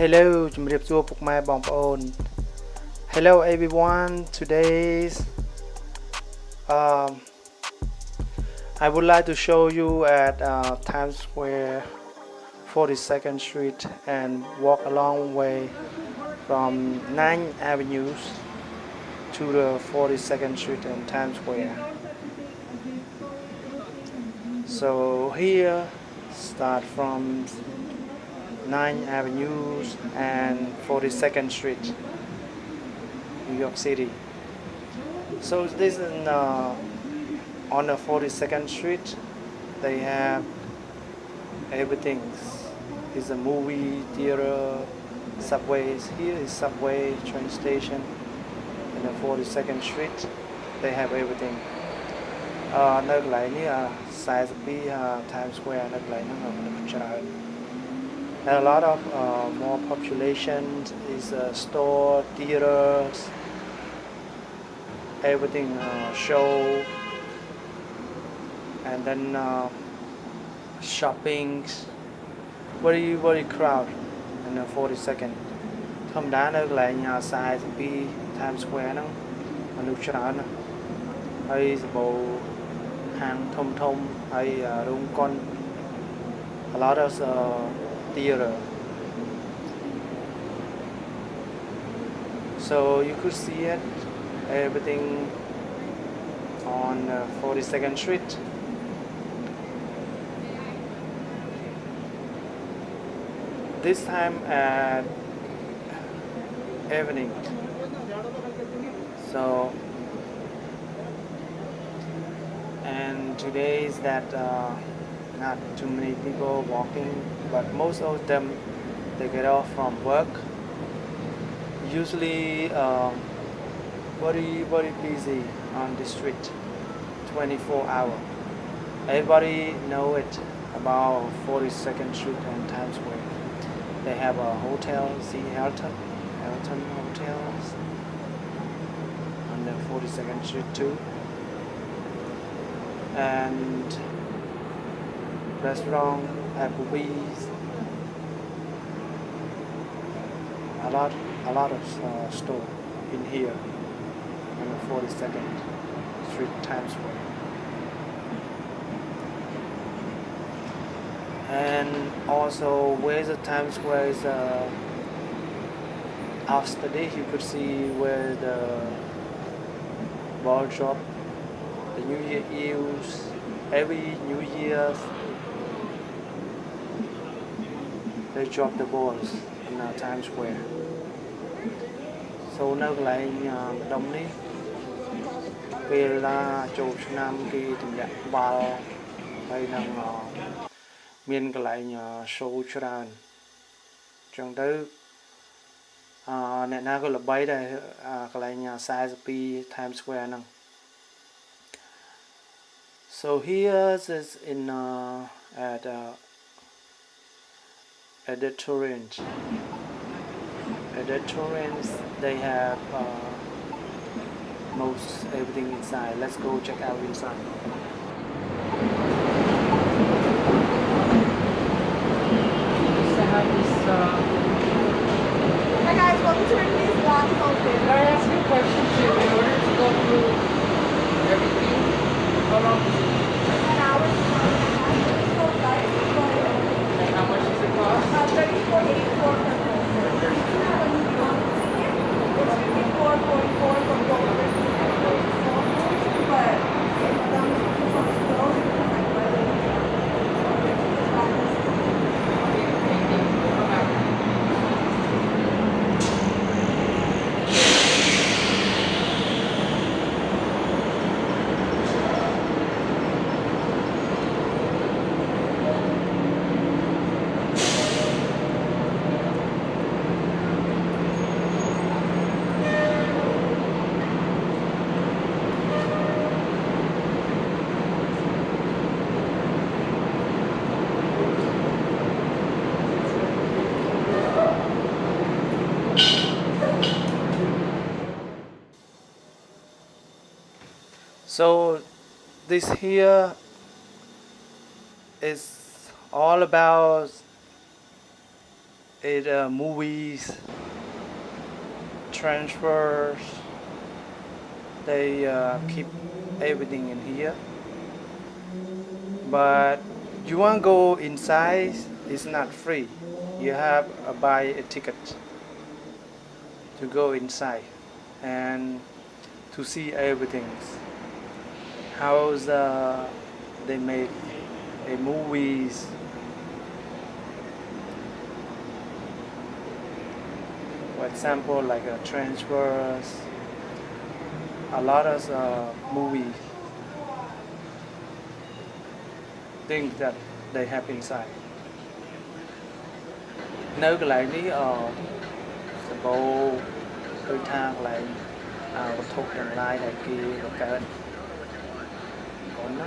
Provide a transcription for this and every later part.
Hello ជំរាបសួរពុកម៉ែបងប្អូន Hello everyone. Today's um, I would like to show you at Times Square 42nd Street and walk a long way from 9 avenues to the 42nd Street and Times Square. So here start from 9 avenues and 42nd Street, New York City. So this is on the 42nd Street. They have everything. It's a movie theater, subways. Here is subway, train station. In the 42nd Street, they have everything. នៅកន្លែងនេះ42 Times Square នៅកន្លែងហ្នឹងមនុស្សច្រើន and a lot of more population is store, theaters, everything show, and then shopping. Very crowd in the 42nd. ធម្មតានៅកន្លែង42 Times Square ហ្នឹងមនុស្សច្រើនណាស់ហើយសម្បូរហាងធំហើយរោងកុន a lot of theater. So you could see it everything on 42nd Street. This time at evening. So and today is that not too many people walking, but most of them they get off from work. Usually very busy on the street, 24 hours. Everybody know it about 42nd Street and Times Square. They have a hotel, see Hilton hotels on the 42nd Street too, and restaurant, Applebee's, a lot of store in here on the 42nd Street, Times Square. And also where the Times Square is yesterday you could see where the ball drop, the New Year Eves, every New Year they drop the balls in Times Square. So នៅកន្លែងម្ដុំនេះពេលចូលឆ្នាំគេទម្លាក់បាល់ហើយនឹងមានកន្លែង show ច្រើនអញ្ចឹងទៅអ្នកណាក៏ល្បីដែរកន្លែង42 Times Square ហ្នឹង So here is in at Odditorium. They have most everything inside. Let's go check out inside. Hi guys, welcome to our news block open. Can I ask you a question too? In order to go through everything, how long is it? An hour. And how much does it cost? $34.84 per person. It's $54.44 for both. But So this here is all about It movies, transfers. They keep everything in here. But you want to go inside? It's not free. You have to buy a ticket to go inside and to see everything. How they make a movies. For example, like transfers. A lot of movies things that they have inside. Nơi cái lại níสบายđôi thang lại vật thụ đằng lai này kia và cái còn nó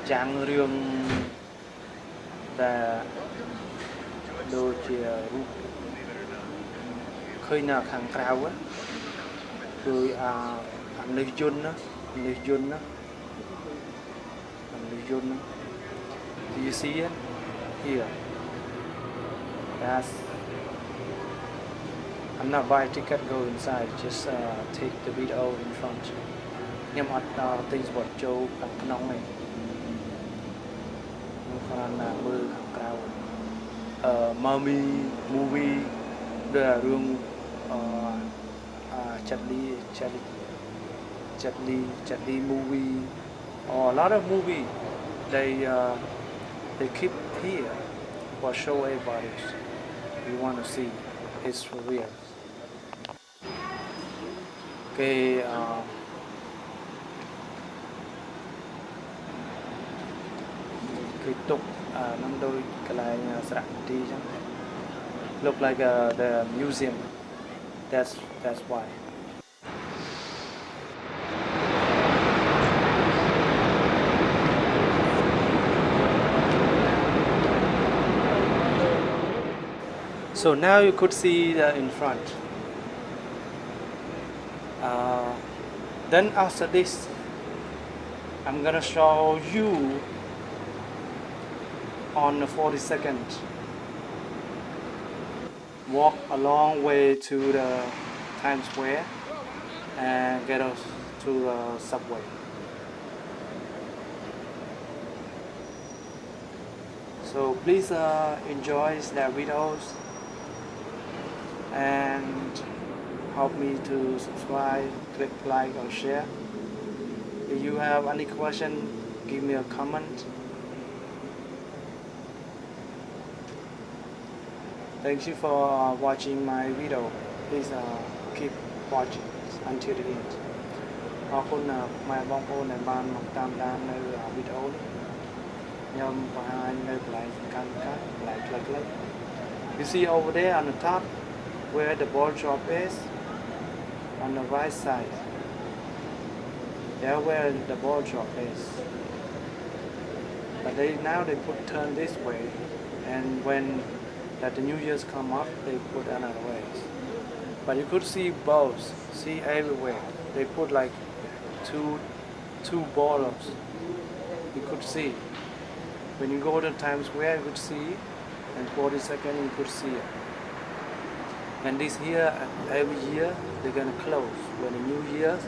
trang riêng là đồ chìa rút khơi nào hàng cao á rồi ăn nơi dôn á nơi dôn á ăn nơi dôn á. Do you see it here? That's I'm not buying ticket go inside, just take the video in front. Nhưng mà things what Joe hàng nông này, còn là mưa hàng cao. Mommy movie, đó là room Charlie movie, or a lot of movie. They keep here for show everybody. You want to see it's for real. Cái cái tục năm đôi cái lại sạch đi chứ. Look like the museum. That's why. So now you could see in front. Then after this, I'm gonna show you on the 42nd. Walk a long way to the Times Square and get us to the subway. So please enjoy their videos and help me to subscribe, click like or share. If you have any question, give me a comment. Thank you for watching my video. Please keep watching until the end. ขอบคุณมาบองโอนในบ้านตามด้านในวิดีโอนี้ยอมไปในหลายการหลายคลิป You see over there on the top where the ball drop is on the right side. There where the ball drop is. But now they turn this way, and when the New Year's come up, they put another way. But you could see balls, see everywhere. They put like two balls. You could see. When you go to Times Square, you could see, and 42nd you could see it. And this here, every year, they're gonna close. When the New Year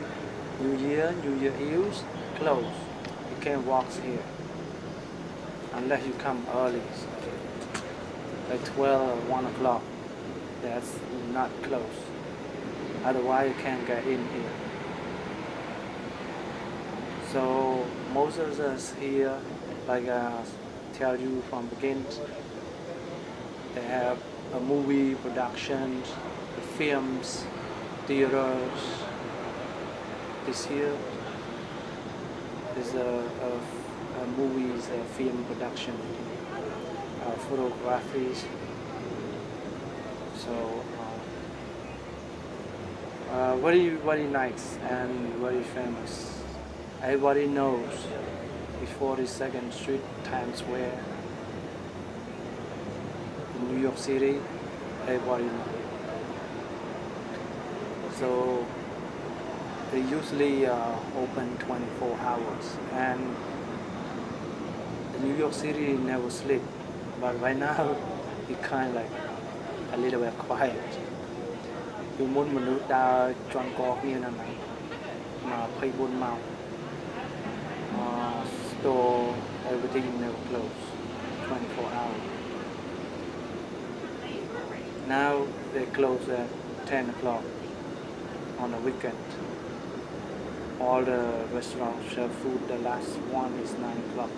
Eves, close. You can't walk here unless you come early, like 12 or 1 o'clock. That's not close. Otherwise, you can't get in here. So most of us here, like I tell you from beginning, they have a movie production, the films, theaters. This here is a movies, a film production, photographies. So very nice and very famous. Everybody knows the 42nd Street, Times Square, in New York City. Everybody knows. So they usually open 24 hours, and the New York City never sleep. But right now It kind of like a little bit quiet ពីមុនមនុស្សដើរជាន់កគ្នានៅហ្នឹង24ម៉ោង store everything never close 24 hours now they close at 10 o'clock on the weekend all the restaurants serve food the last one is 9 o'clock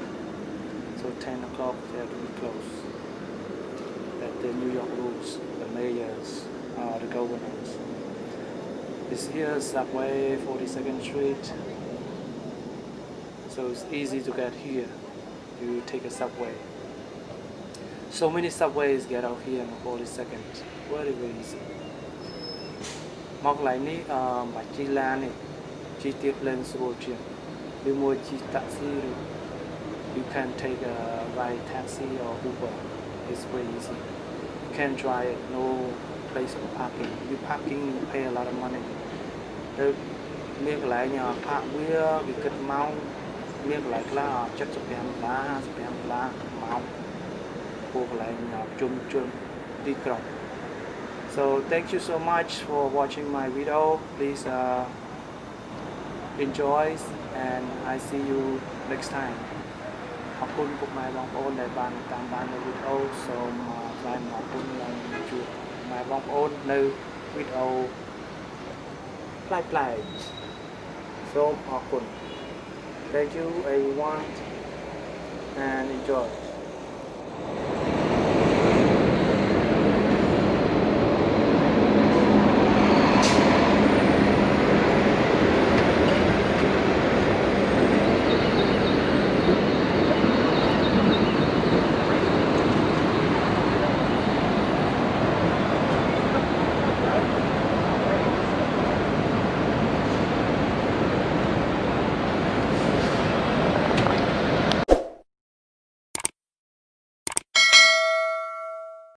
so 10 o'clock they have to be closed that the New York rules the mayors the governors this here subway 42nd Street so it's easy to get here you take a subway so many subways get out here in 42nd very easy មកកន្លែងនេះបាច់ជិះឡាននេះជិះទៀតលេងស្រួលជាងឬមួយជិះ taxi you can take a ride taxi or Uber it's very easy you can try it no place for parking you parking you pay a lot of money ទៅមានកន្លែងផាកវាគិតម៉ោងមានកន្លែងខ្លះ$75 $55ម៉ោងពួកកន្លែងជុំទីក្រុង so thank you so much for watching my video please enjoy and I see you next time អរគុណពុកម៉ែបងប្អូនដែលបានតាមដាននៅវីដេអូសូមថ្លែងអំណរគុណនិងជួបម៉ែបងប្អូននៅវីដេអូប្លែកៗសូមអរគុណ thank you everyone and enjoy